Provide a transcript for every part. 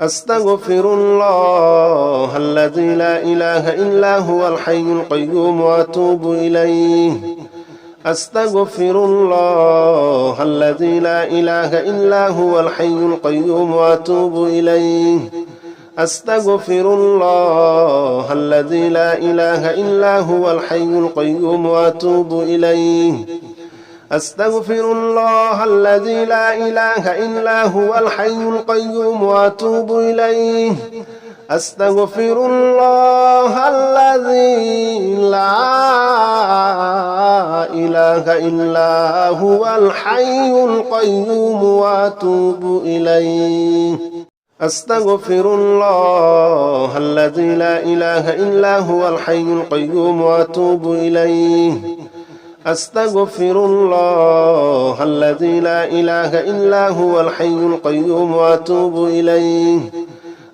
أستغفر الله الذي لا إله إلا هو الحي القيوم وأتوب إليه أستغفر الله الذي لا إله إلا هو الحي القيوم وأتوب إليه أستغفر الله الذي لا إله إلا هو الحي القيوم وأتوب إليه أستغفر الله الذي لا إله إلا هو الحي القيوم وأتوب إليه أستغفر الله الذي لا إله إلا هو الحي القيوم وأتوب إليه أستغفر الله الذي لا إله إلا هو الحي القيوم وأتوب إليه أستغفر الله الذي لا إله إلا هو الحي القيوم وأتوب إليه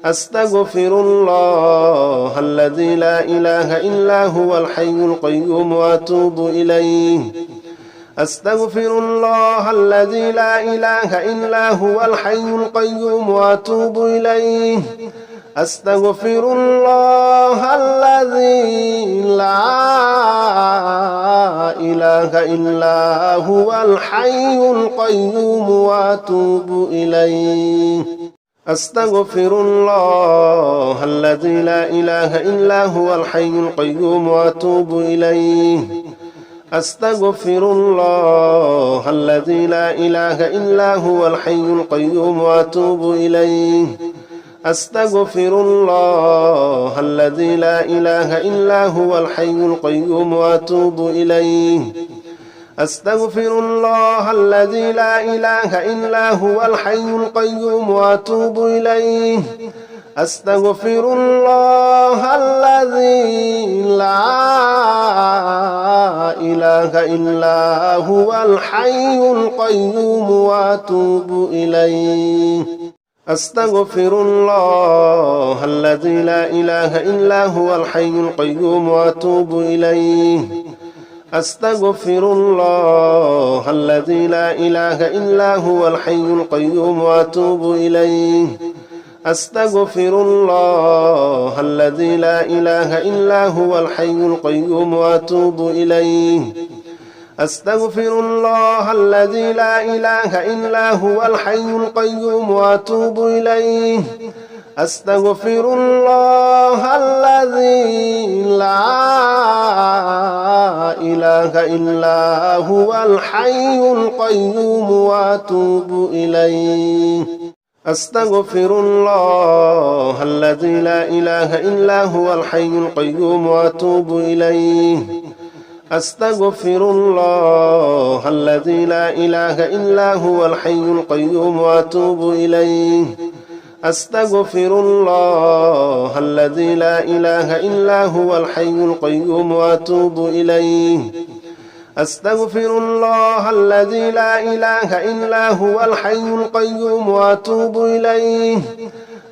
أستغفر الله الذي لا إله إلا هو الحي القيوم وأتوب إليه أستغفر الله الذي لا إله إلا هو الحي القيوم وأتوب إليه أستغفر الله الذي لا إله إلا هو الحي القيوم وأتوب إليه أستغفر الله الذي لا إله إلا هو الحي القيوم وأتوب إليه أستغفر الله الذي لا إله إلا هو الحي القيوم وأتوب إليه أستغفر الله الذي لا إله إلا هو الحي القيوم وأتوب إليه أستغفر الله الذي لا إله إلا هو الحي القيوم وأتوب إليه أستغفر الله الذي لا إله إلا هو الحي القيوم وأتوب إليه أستغفر الله الذي لا إله إلا هو الحي القيوم وأتوب إليه أستغفر الله الذي لا إله إلا هو الحي القيوم وأتوب إليه أستغفر الله الذي لا إله إلا هو الحي القيوم وأتوب إليه أستغفر الله الذي لا إله إلا هو الحي القيوم وأتوب إليه أستغفر الله الذي لا إله إلا هو الحي القيوم وأتوب إليه أستغفر الله الذي لا إله إلا هو الحي القيوم وأتوب إليه أستغفر الله الذي لا إله إلا هو الحي القيوم وأتوب إليه أستغفر الله الذي لا إله إلا هو الحي القيوم وأتوب إليه أستغفر الله الذي لا إله إلا هو الحي القيوم وأتوب إليه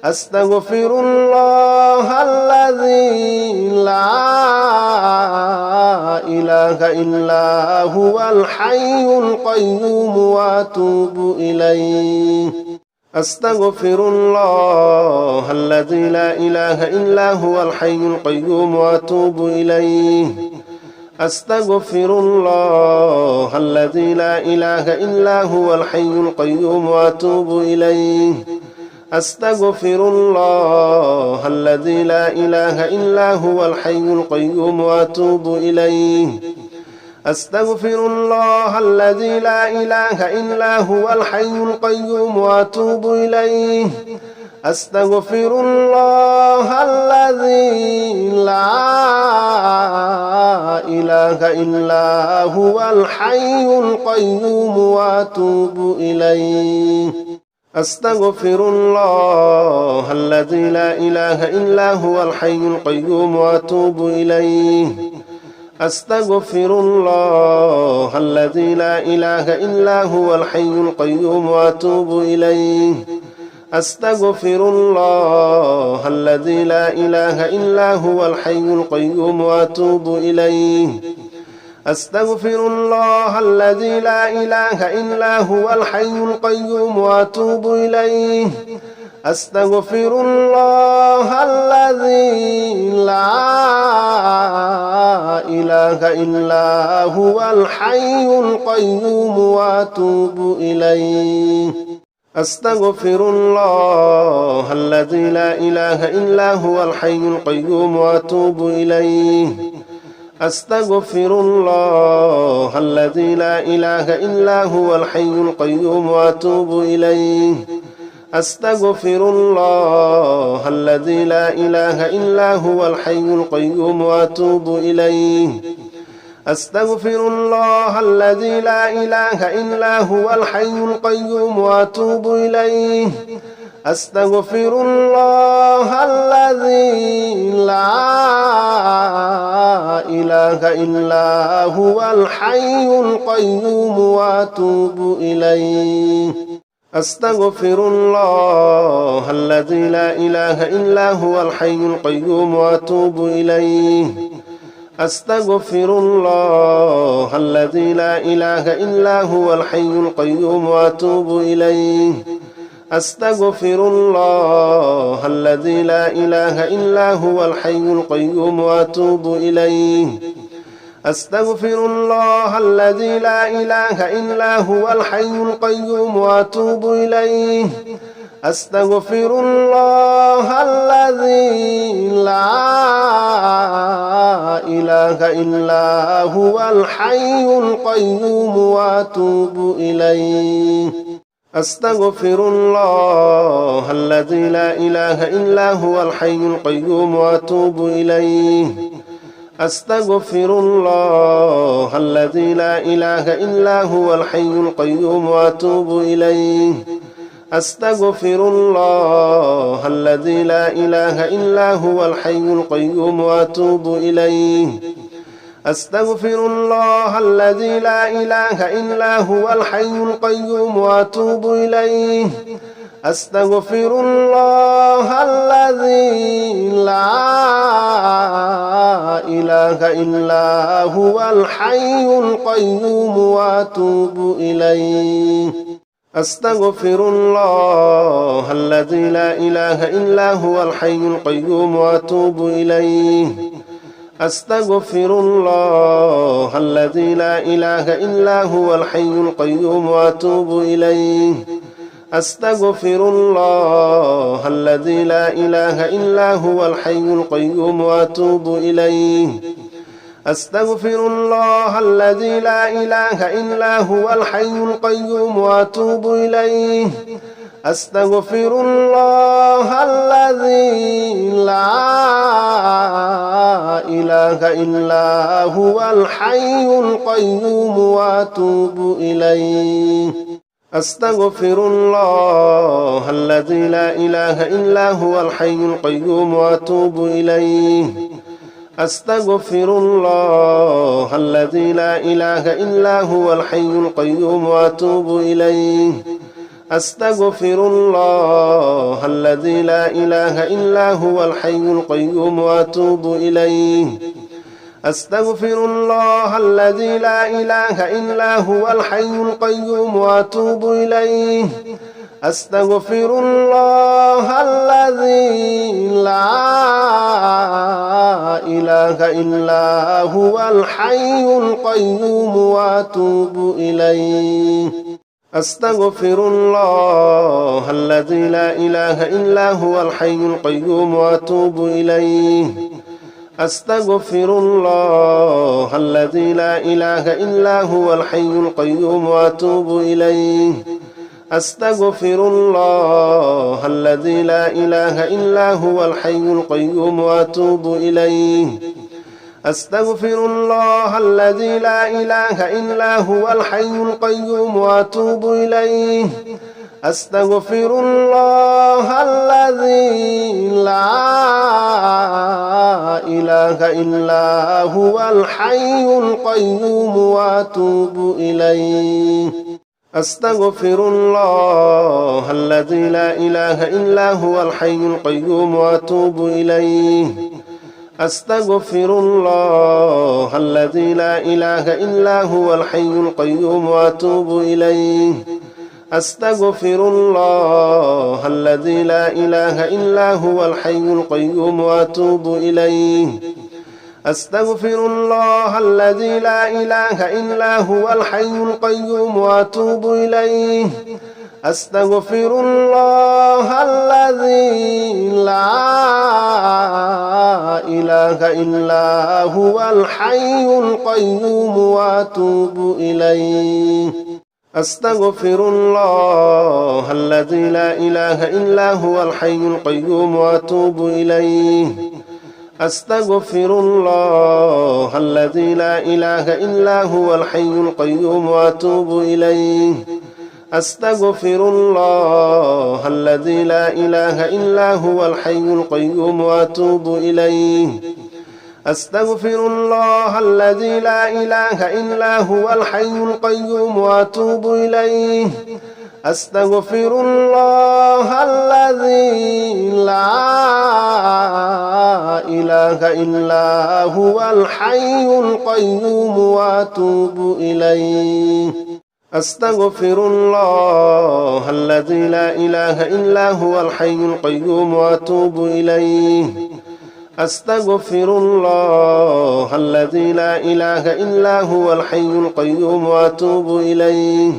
أستغفر الله الذي لا إله إلا هو الحي القيوم وأتوب إليه أستغفر الله الذي لا إله إلا هو الحي القيوم وأتوب إليه أستغفر الله الذي لا إله إلا هو الحي القيوم وأتوب إليه أستغفر الله الذي لا إله إلا هو الحي القيوم وأتوب إليه أستغفر الله الذي لا إله إلا هو الحي القيوم وأتوب إليه أستغفر الله الذي لا إله إلا هو الحي القيوم وأتوب إليه أستغفر الله الذي لا إله إلا هو الحي القيوم وأتوب إليه أستغفر الله الذي لا إله إلا هو الحي القيوم وأتوب إليه أستغفر الله الذي لا إله إلا هو الحي القيوم وأتوب إليه أستغفر الله الذي لا إله إلا هو الحي القيوم وأتوب إليه أستغفر الله الذي لا إله إلا هو الحي القيوم وأتوب إليه أستغفر الله الذي لا إله إلا هو الحي القيوم وأتوب إليه أستغفر الله الذي لا إله إلا هو الحي القيوم وأتوب إليه أستغفر الله الذي لا إله إلا هو الحي القيوم وأتوب إليه أستغفر الله الذي لا إله إلا هو الحي القيوم وأتوب إليه أستغفر الله الذي لا إله إلا هو الحي القيوم وأتوب إليه أستغفر الله الذي لا إله إلا هو الحي القيوم وأتوب إليه أستغفر الله الذي لا إله إلا هو الحي القيوم وأتوب إليه أستغفر الله الذي لا إله إلا هو الحي القيوم وأتوب إليه أستغفر الله الذي لا إله إلا هو الحي القيوم وأتوب إليه أستغفر الله الذي لا إله إلا هو الحي القيوم وأتوب إليه أستغفر الله الذي لا إله إلا هو الحي القيوم وأتوب إليه أستغفر الله الذي لا إله إلا هو الحي القيوم وأتوب إليه أستغفر الله الذي لا إله إلا هو الحي القيوم وأتوب إليه أستغفر الله الذي لا إله إلا هو الحي القيوم وأتوب إليه أستغفر الله الذي لا إله إلا هو الحي القيوم وأتوب إليه أستغفر الله الذي لا إله إلا هو الحي القيوم وأتوب إليه أستغفر الله الذي لا إله إلا هو الحي القيوم وأتوب إليه أستغفر الله الذي لا إله إلا هو الحي القيوم وأتوب إليه أستغفر الله الذي لا إله إلا هو الحي القيوم وأتوب إليه أستغفر الله الذي لا إله إلا هو الحي القيوم وأتوب إليه أستغفر الله الذي لا إله إلا هو الحي القيوم وأتوب إليه أستغفر الله الذي لا إله إلا هو الحي القيوم وأتوب إليه أستغفر الله الذي لا إله إلا هو الحي القيوم وأتوب إليه أستغفر الله الذي لا إله إلا هو الحي القيوم وأتوب إليه أستغفر الله الذي لا إله إلا هو الحي القيوم وأتوب إليه أستغفر الله الذي لا إله إلا هو الحي القيوم وأتوب إليه أستغفر الله الذي لا إله إلا هو الحي القيوم وأتوب إليه أستغفر الله الذي لا إله إلا هو الحي القيوم وأتوب إليه أستغفر الله الذي لا إله إلا هو الحي القيوم وأتوب إليه أستغفر الله الذي لا إله إلا هو الحي القيوم وأتوب إليه أستغفر الله الذي لا إله إلا هو الحي القيوم وأتوب إليه أستغفر الله الذي لا إله إلا هو الحي القيوم وأتوب إليه أستغفر الله الذي لا إله إلا هو الحي القيوم وأتوب إليه أستغفر الله الذي لا إله إلا هو الحي القيوم وأتوب إليه أستغفر الله الذي لا إله إلا هو الحي القيوم وأتوب إليه أستغفر الله الذي لا إله إلا هو الحي القيوم وأتوب إليه أستغفر الله الذي لا إله إلا هو الحي القيوم وأتوب إليه أستغفر الله الذي لا إله إلا هو الحي القيوم وأتوب إليه أستغفر الله الذي لا إله إلا هو الحي القيوم وأتوب إليه أستغفر الله الذي لا إله إلا هو الحي القيوم وأتوب إليه أستغفر الله الذي لا إله إلا هو الحي القيوم وأتوب إليه أستغفر الله الذي لا إله إلا هو الحي القيوم وأتوب إليه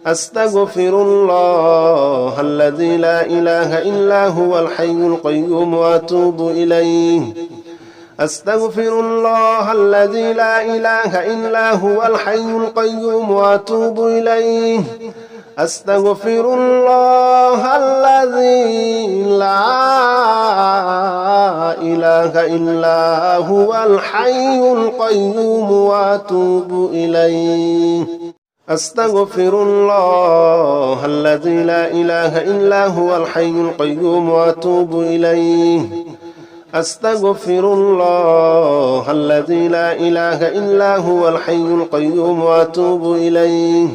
أستغفر الله الذي لا إله إلا هو الحي القيوم وأتوب إليه أستغفر الله الذي لا إله إلا هو الحي القيوم وأتوب إليه أستغفر الله الذي لا إله إلا هو الحي القيوم وأتوب إليه أستغفر الله الذي لا إله إلا هو الحي القيوم وأتوب إليه أستغفر الله الذي لا إله إلا هو الحي القيوم وأتوب إليه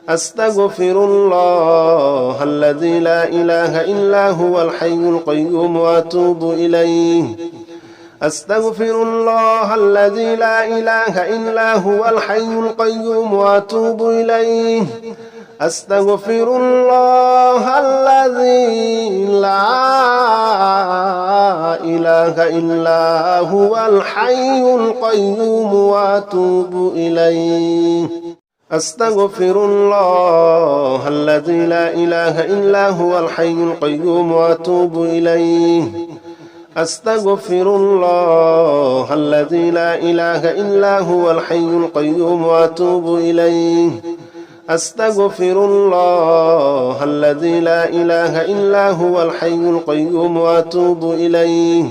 أستغفر الله الذي لا إله إلا هو الحي القيوم وأتوب إليه أستغفر الله الذي لا إله إلا هو الحي القيوم وأتوب إليه أستغفر الله الذي لا إله إلا هو الحي القيوم وأتوب إليه أستغفر الله الذي لا إله إلا هو الحي القيوم وأتوب إليه أستغفر الله الذي لا إله إلا هو الحي القيوم وأتوب إليه أستغفر الله الذي لا إله إلا هو الحي القيوم وأتوب إليه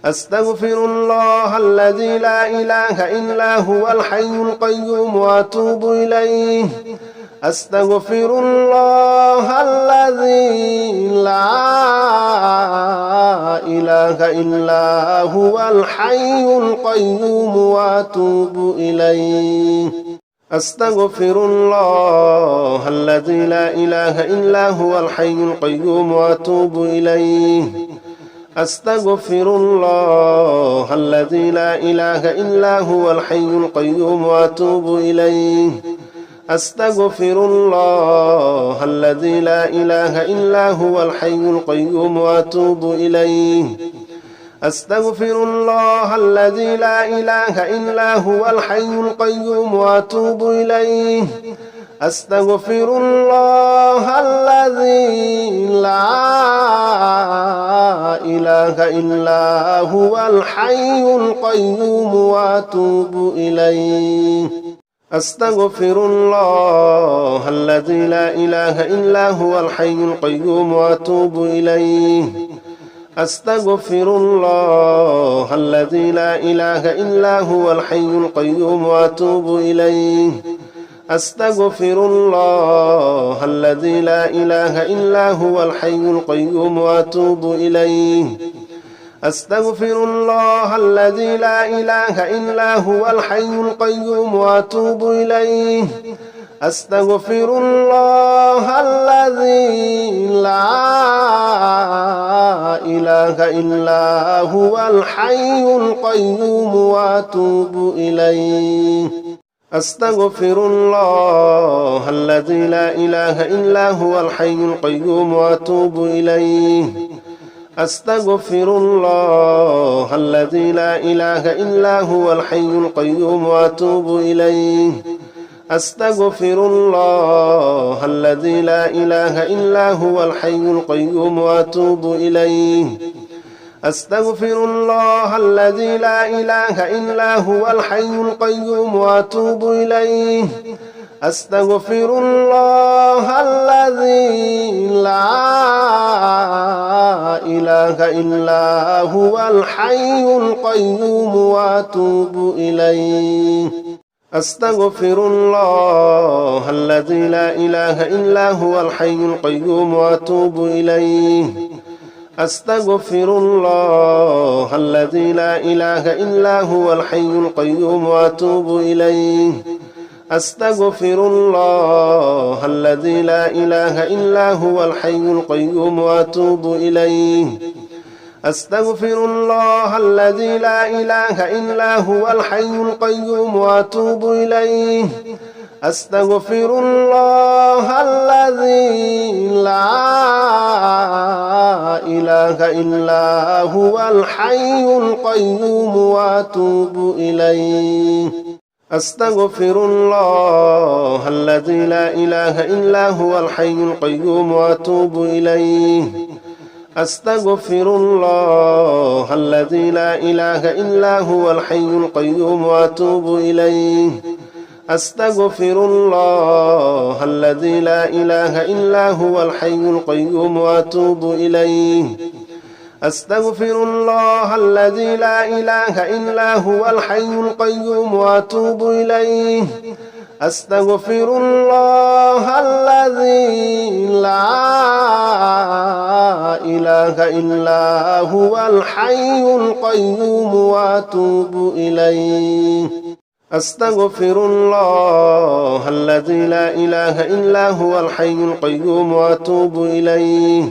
أستغفر الله الذي لا إله إلا هو الحي القيوم وأتوب إليه أستغفر الله الذي لا إله إلا هو الحي القيوم وأتوب إليه أستغفر الله الذي لا إله إلا هو الحي القيوم وأتوب إليه أستغفر الله الذي لا إله إلا هو الحي القيوم وأتوب إليه أستغفر الله الذي لا إله إلا هو الحي القيوم وأتوب إليه أستغفر الله الذي لا إله إلا هو الحي القيوم وأتوب إليه أستغفر الله الذي لا إله إلا هو الحي القيوم وأتوب إليه أستغفر الله الذي لا إله إلا هو الحي القيوم وأتوب إليه أستغفر الله الذي لا إله إلا هو الحي القيوم وأتوب إليه أستغفر الله الذي لا إله إلا هو الحي القيوم وأتوب إليه أستغفر الله الذي لا إله إلا هو الحي القيوم وأتوب إليه أستغفر الله الذي لا إله إلا هو الحي القيوم وأتوب إليه أستغفر الله الذي لا إله إلا هو الحي القيوم وأتوب إليه أستغفر الله الذي لا إله إلا هو الحي القيوم وأتوب إليه أستغفر الله الذي لا إله إلا هو الحي القيوم وأتوب إليه أستغفر الله الذي لا إله إلا هو الحي القيوم وأتوب إليه أستغفر الله الذي لا إله إلا هو الحي القيوم وأتوب إليه أستغفر الله الذي لا إله إلا هو الحي القيوم وأتوب إليه أستغفر الله الذي لا إله إلا هو الحي القيوم وأتوب إليه أستغفر الله الذي لا إله إلا هو الحي القيوم وأتوب إليه أستغفر الله الذي لا إله إلا هو الحي القيوم وأتوب إليه أستغفر الله الذي لا إله إلا هو الحي القيوم وأتوب إليه أستغفر الله الذي لا إله إلا هو الحي القيوم وأتوب إليه أستغفر الله الذي لا إله إلا هو الحي القيوم وأتوب إليه أستغفر الله الذي لا إله إلا هو الحي القيوم وأتوب إليه أستغفر الله الذي لا إله إلا هو الحي القيوم وأتوب إليه أستغفر الله الذي لا إله إلا هو الحي القيوم وأتوب إليه أستغفر الله الذي لا إله إلا هو الحي القيوم وأتوب إليه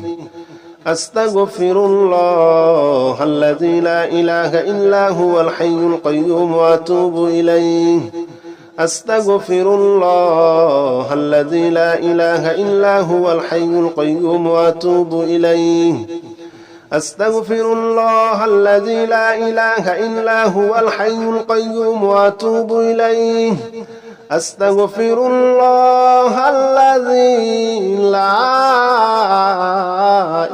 أستغفر الله الذي لا إله إلا هو الحي القيوم وأتوب إليه أستغفر الله الذي لا إله إلا هو الحي القيوم وأتوب إليه أستغفر الله الذي لا إله إلا هو الحي القيوم وأتوب إليه أستغفر الله الذي لا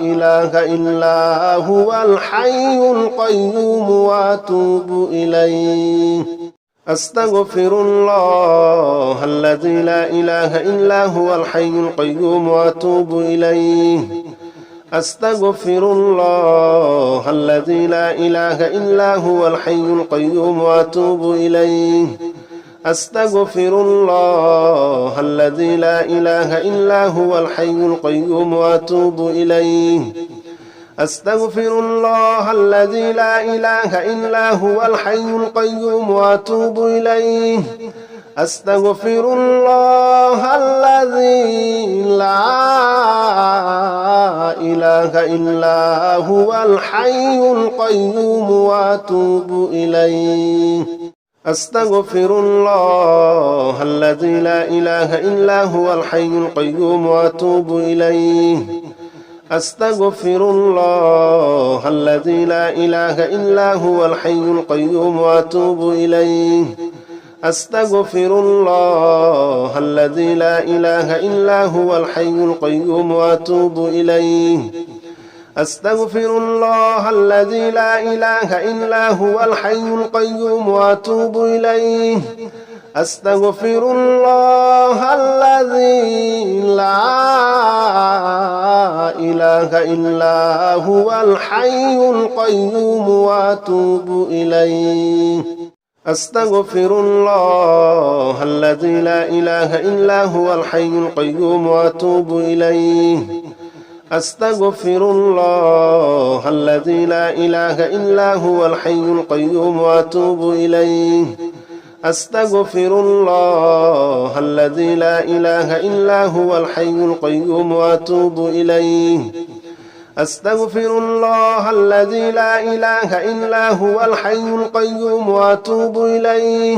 إله إلا هو الحي القيوم وأتوب إليه أستغفر الله الذي لا إله إلا هو الحي القيوم وأتوب إليه أستغفر الله الذي لا إله إلا هو الحي القيوم وأتوب إليه أستغفر الله الذي لا إله إلا هو الحي القيوم وأتوب إليه أستغفر الله الذي لا إله إلا هو الحي القيوم وأتوب إليه أستغفر الله الذي لا إله إلا هو الحي القيوم وأتوب إليه أستغفر الله الذي لا إله إلا هو الحي القيوم وأتوب إليه أستغفر الله الذي لا إله إلا هو الحي القيوم وأتوب إليه أستغفر الله الذي لا إله إلا هو الحي القيوم وأتوب إليه أستغفر الله الذي لا إله إلا هو الحي القيوم وأتوب إليه أستغفر الله الذي لا إله إلا هو الحي القيوم وأتوب إليه أستغفر الله الذي لا إله إلا هو الحي القيوم وأتوب إليه أستغفر الله الذي لا إله إلا هو الحي القيوم وأتوب إليه أستغفر الله الذي لا إله إلا هو الحي القيوم وأتوب إليه أستغفر الله الذي لا إله إلا هو الحي القيوم وأتوب إليه